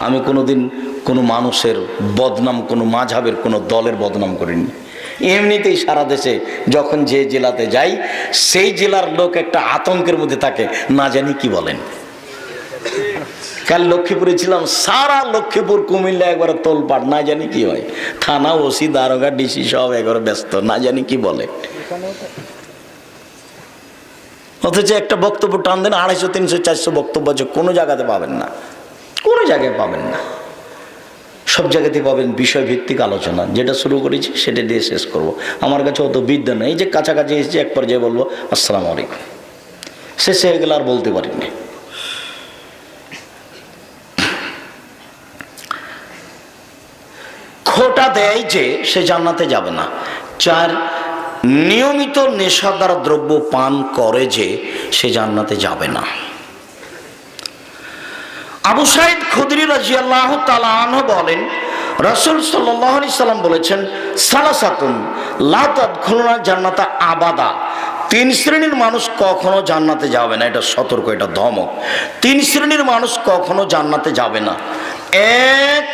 আমি কোনোদিন কোনো মানুষের বদনাম, কোনো মাঝহাবের কোনো দলের বদনাম করিনি। এমনিতেই সারা দেশে যখন যে জেলাতে যাই সেই জেলার লোক একটা আতঙ্কের মধ্যে থাকে, না জানি কি বলেন। কাল লক্ষ্মীপুরে ছিলাম, সারা লক্ষ্মীপুর কুমিল্লা একবারে তোলপাড়, না জানি কি হয়। থানা, ওসি, দারোগা, ডিসি সব একবারে ব্যস্ত, না জানি কি বলে। অথচ একটা বক্তব্য টান দেন 250, 300, 400 বক্তব্য আছে, কোনো জায়গাতে পাবেন না, কোনো জায়গায় পাবেন না। সব জায়গাতে পাবেন বিষয়ভিত্তিক আলোচনা। যেটা শুরু করেছি সেটা দিয়ে শেষ করব। আমার কাছে অত বিদ্যা নেই যে কাছাকাছি এসেছি এক পর্যায়ে বলবো আসসালামু আলাইকুম, শেষে হয়ে গেলে আর বলতে পারিনি। খোটা দেয় যে সে জান্নাতে যাবে না। 4, নিয়মিত নেশাদার দ্রব্য পান করে যে সে জান্নাতে যাবে না। আবু সাঈদ খুদরি রাদিয়াল্লাহু তাআলা আনহু বলেন, রাসূল সাল্লাল্লাহু আলাইহি সাল্লাম বলেছেন, সালাসাতুন লা তাদখুলুনা জান্নাতা আবাদা। 3 শ্রেণীর মানুষ কখনো জান্নাতে যাবে না। এটা সতর্ক, এটা ধমক। 3 শ্রেণীর মানুষ কখনো জান্নাতে যাবে না। 1,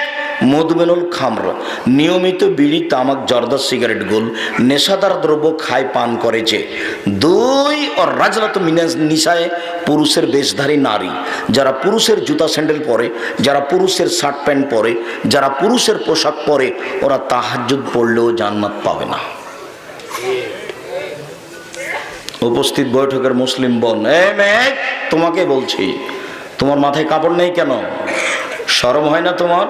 মদমিনুল খামর, নিয়মিত বিড়ি, তামাক, জর্দা, সিগারেট, গোল, নেশাদার দ্রব্য খায়, পান করে যে। 2, আর রাজলাতু মিনাজ নিসায়ে, পুরুষের বেশধারী নারী, যারা পুরুষের জুতা স্যান্ডেল পরে, যারা পুরুষের শার্ট প্যান্ট পরে, যারা পুরুষের পোশাক পরে, ওরা তাহাজ্জুদ পড়লেও জান্নাত পাবে না। উপস্থিত বৈঠকের মুসলিম বোন, এই মেয়ে, তোমাকে বলছি, তোমার মাথায় কাপড় নেই কেন? শরম হয় না তোমার?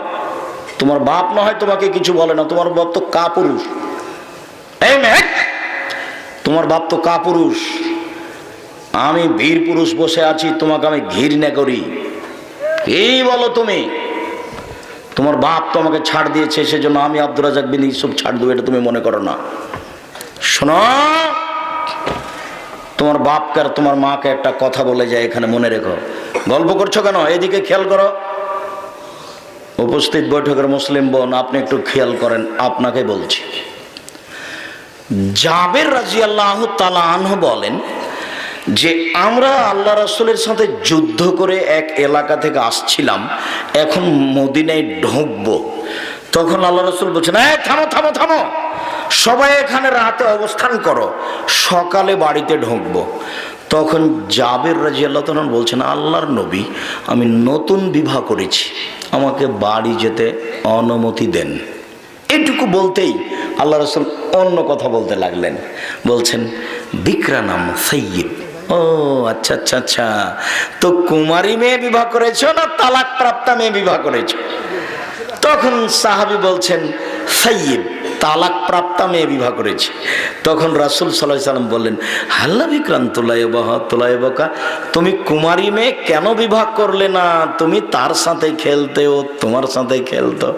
তোমার বাপ না হয় তোমাকে কিছু বলে না, তোমার বাপ তো কাপুরুষ। এই মেয়ে, তোমার বাপ তো কাপুরুষ। আমি বীর পুরুষ বসে আছি, তোমাকে আমি ঘৃণা করি। এই বলো তুমি, তোমার বাপ তো আমাকে ছাড় দিয়েছে, সেজন্য আমি আব্দুর রাজ্জাক বিন ইউসুফ ছাড় দেবো, এটা তুমি মনে করো না। শোনো, তোমার বাপকে আর তোমার মাকে একটা কথা বলে যায়, এখানে মনে রেখো। গল্প করছো কেন? এদিকে খেয়াল করো। উপস্থিত বৈঠকের মুসলিম বোন, আপনি একটু খেয়াল করেন, আপনাকে বলছি। জাবের রাদিয়াল্লাহু তাআলা আনহু বলেন যে আমরা আল্লাহ রাসূলের সাথে যুদ্ধ করে এক এলাকা থেকে আসছিলাম, এখন মদিনায় ঢুকবো। তখন আল্লাহ রাসূল বলছেন, এই থামো থামো থামো, সবাই এখানে রাতে অবস্থান করো, সকালে বাড়িতে ঢুকবো। তখন জাবের রাদিয়াল্লাহু তাআলা বলছেন, আল্লাহর নবী, আমি নতুন বিবাহ করেছি, আমাকে বাড়ি যেতে অনুমতি দেন। এটুকু বলতেই আল্লাহ রাসূল অন্য কথা বলতে লাগলেন, বলছেন, বিকরা নাম সাইয়্যিব। ও আচ্ছা আচ্ছা আচ্ছা, তো কুমারী মেয়ে বিবাহ করেছো না তালাক প্রাপ্তা মেয়ে বিবাহ করেছো? তখন সাহাবী বলছেন, সাইয়্যিব, তালাক প্রাপ্তা মেয়ে বিবাহ করেছি। তখন রাসূল সাল্লাল্লাহু আলাইহি সাল্লাম বললেন, হাল্লা বিক্রান্তলায়বকা, তুমি কুমারী মেয়ে কেন বিবাহ করলে না? তুমি তার সাথে খেলতে, ও তোমার সাথে খেলতো।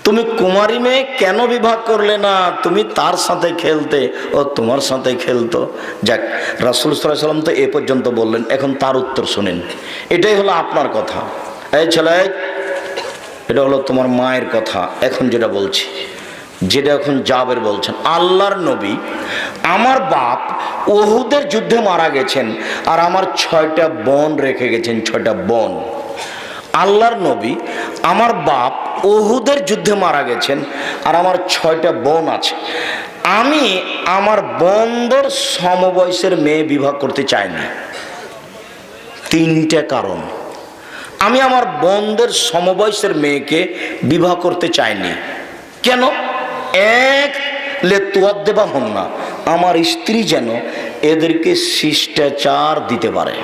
তুমি কুমারী মেয়ে কেন বিবাহ করলে না? তুমি তার সাথে খেলতে, ও তোমার সাথে খেলতো। যাক, রাসূল সাল্লাল্লাহু আলাইহি সাল্লাম তো এ পর্যন্ত বললেন, এখন তার উত্তর শুনেন। এটাই হলো আপনার কথা। এই ছেলে, এটা হলো তোমার মায়ের কথা। এখন যেটা বলছি, যেটা এখন জাবের বলছেন, আল্লাহর নবী, আমার বাপ উহুদের যুদ্ধে মারা গেছেন, আর আমার 6টা বোন রেখে গেছেন, 6টা বোন। আল্লাহর নবী, আমার বাপ উহুদের যুদ্ধে মারা গেছেন, আর আমার 6টা বোন আছে। আমি আমার বোনদের সমবয়সের মেয়ে বিবাহ করতে চাই না। 3টে কারণ। আমি আমার বোনদের সমবয়সের মেয়েকে বিবাহ করতে চাইনি। কেন? 1, লেতুয়াদ্দেবা হন না, আমার স্ত্রী যেন এদেরকে শিষ্টাচার দিতে পারে।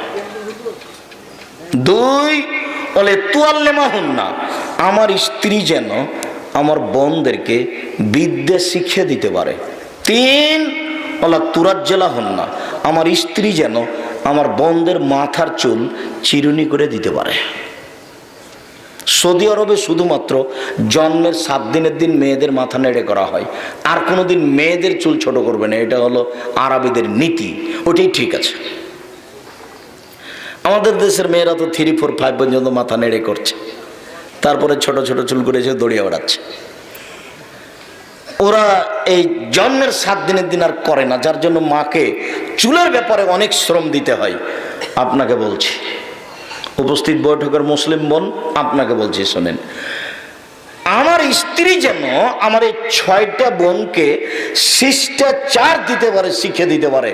2, বলে তুয়াল্লেমা হন না, আমার স্ত্রী যেন আমার বোনদেরকে বিদ্যা শিখিয়ে দিতে পারে। 3, বলা তুরাজ্জেলা হন না, আমার স্ত্রী যেন আমার বোনদের মাথার চুল চিরুনি করে দিতে পারে। সৌদি আরবে শুধুমাত্র জন্মের 7 দিনের দিন মেয়েদের মাথা নেড়ে করা হয়, আর কোনোদিন মেয়েদের চুল ছোট করবে না। এটা হলো আরবিদের নীতি, ওটাই ঠিক আছে। আমাদের দেশের মেয়েরা তো 3, 4, 5 পর্যন্ত মাথা নেড়ে করছে, তারপরে ছোট ছোট চুল করে এসে দড়িয়ে বেড়াচ্ছে। ওরা এই জন্মের 7 দিনের দিন আর করে না, যার জন্য মাকে চুলের ব্যাপারে অনেক শ্রম দিতে হয়। আপনাকে বলছি, উপস্থিত বৈঠকের মুসলিম বোন, আপনাকে বলছি শোনেন, আমার স্ত্রী যেন আমার এই 6টা বোনকে শিষ্টাচার দিতে পারে, শিখে দিতে পারে।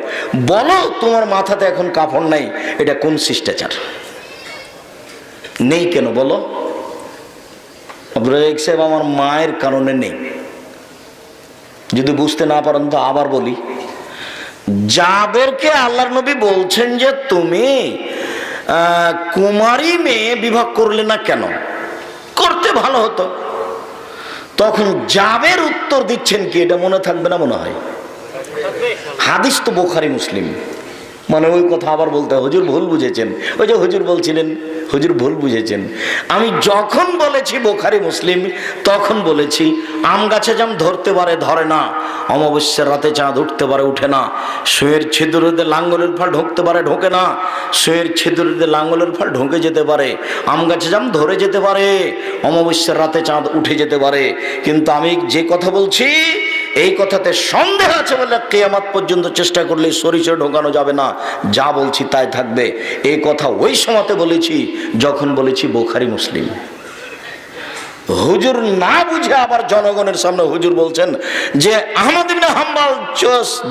বলো তোমার মাথাতে এখন কাপড় নাই, এটা কোন শিষ্টাচার? নেই কেন বলো? সাহেব আমার মায়ের কারণে নেই। যদি বুঝতে না পারেন তো আবার বলি, জাবেরকে আল্লাহর নবী বলছেন যে তুমি কুমারী মেয়ে বিবাহ করলে না কেন? করতে ভালো হতো। তখন জাবের উত্তর দিচ্ছেন কি, এটা মনে থাকবে না মনে হয়? হাদিস তো বুখারী মুসলিম, মানে ওই কথা আবার বলতে হুজুর ভুল বুঝেছেন। ওই যে হুজুর বলছিলেন হুজুর ভুল বুঝেছেন। আমি যখন বলেছি বুখারী মুসলিম, তখন বলেছি আম গাছে জাম ধরতে পারে ধরে না, অমাবস্যার রাতে চাঁদ উঠতে পারে উঠে না, সুয়ের ছিদ্রতে লাঙ্গলের ফাল ঢুকতে পারে ঢোকে না, সুয়ের ছিদ্রতে লাঙ্গলের ফাল ঢুকে যেতে পারে, আম গাছে জাম ধরে যেতে পারে, অমাবস্যার রাতে চাঁদ উঠে যেতে পারে। কিন্তু আমি যে কথা বলছি এই কথাতে সন্দেহ আছে বলে কিয়ামত পর্যন্ত চেষ্টা করলে সরিষা ঢোকানো যাবে না, যা বলছি তাই থাকবে। এই কথা ওই সময়তে বলেছি যখন বলেছি বুখারী মুসলিম। হুজুর না বুঝে আবার জনগণের সামনে হুজুর বলছেন যে আহমদ ইবনে হাম্বল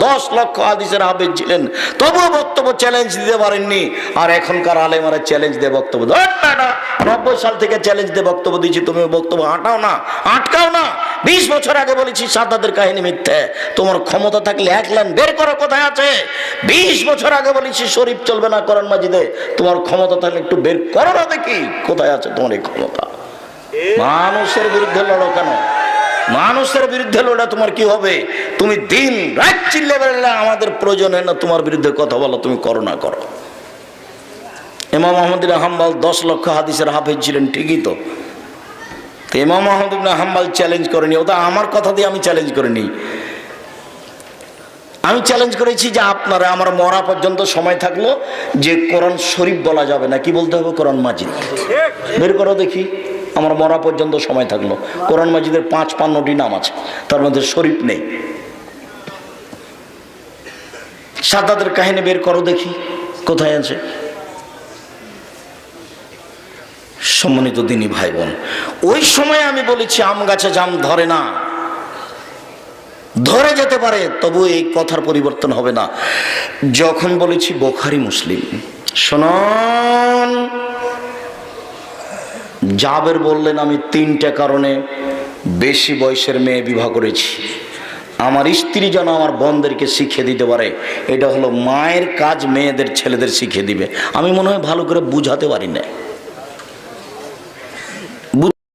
10 লক্ষ হাদিসের হাফেজ ছিলেন, তবুও বক্তব্য চ্যালেঞ্জ দিতে পারেননি। আর এখনকার আলেমরা চ্যালেঞ্জ দিয়ে বক্তব্য 90 সাল থেকে চ্যালেঞ্জ দিয়ে বক্তব্য দিচ্ছি, তুমি বক্তব্য আটকাও না। 20 বছর আগে বলেছি সাদ্দাতের কাহিনী মিথ্যে, তোমার ক্ষমতা থাকলে 1 লাইন বের করো কোথায় আছে। 20 বছর আগে বলেছি শরীফ চলবে না কোরআন মাজিদে, তোমার ক্ষমতা থাকলে একটু বের করো না, দেখি কোথায় আছে তোমার এই ক্ষমতা। মানুষের বিরুদ্ধে লড়ো কেন? মানুষের বিরুদ্ধে লড়া তোমার কি হবে? তুমি দিন রাত চিল্লে বেড়ালে আমাদের প্রয়োজন হয় না তোমার বিরুদ্ধে কথা বলো, তুমি করো না করো। ইমাম আহমদ ইবনে হাম্বল 10 লক্ষ হাদিসের হাফেজ ছিলেন, ঠিকই তো। ইমাম আহমদ ইবনে হাম্বল চ্যালেঞ্জ করেনি, ওটা আমার কথা দিয়ে আমি চ্যালেঞ্জ করিনি। আমি চ্যালেঞ্জ করেছি যে আপনারা আমার মরা পর্যন্ত সময় থাকলো যে কোরআন শরীফ বলা যাবে না, কি বলতে হবে? কোরআন মাজিদ বের করো দেখি। আমার মরা পর্যন্ত সময় থাকলো। কোরআন মাজিদের 55টি নাম আছে, তার মধ্যে শরীফ নেই। সাদ্দাতের কাহিনী বের করো দেখি কোথায় আছে। সম্মানিত দিনী ভাই বোন, ওই সময় আমি বলেছি আম গাছে জাম ধরে না, ধরে যেতে পারে, তবু এই কথার পরিবর্তন হবে না। যখন বলেছি বুখারী মুসলিম, শুনুন, জাবের বললেন আমি 3টা কারণে বেশি বয়সের মেয়ে বিবাহ করেছি। আমার স্ত্রী যেন আমার বোনদেরকে শিখিয়ে দিতে পারে, এটা হলো মায়ের কাজ, মেয়েদের ছেলেদের শিখিয়ে দিবে। আমি মনে হয় ভালো করে বুঝাতে পারি না।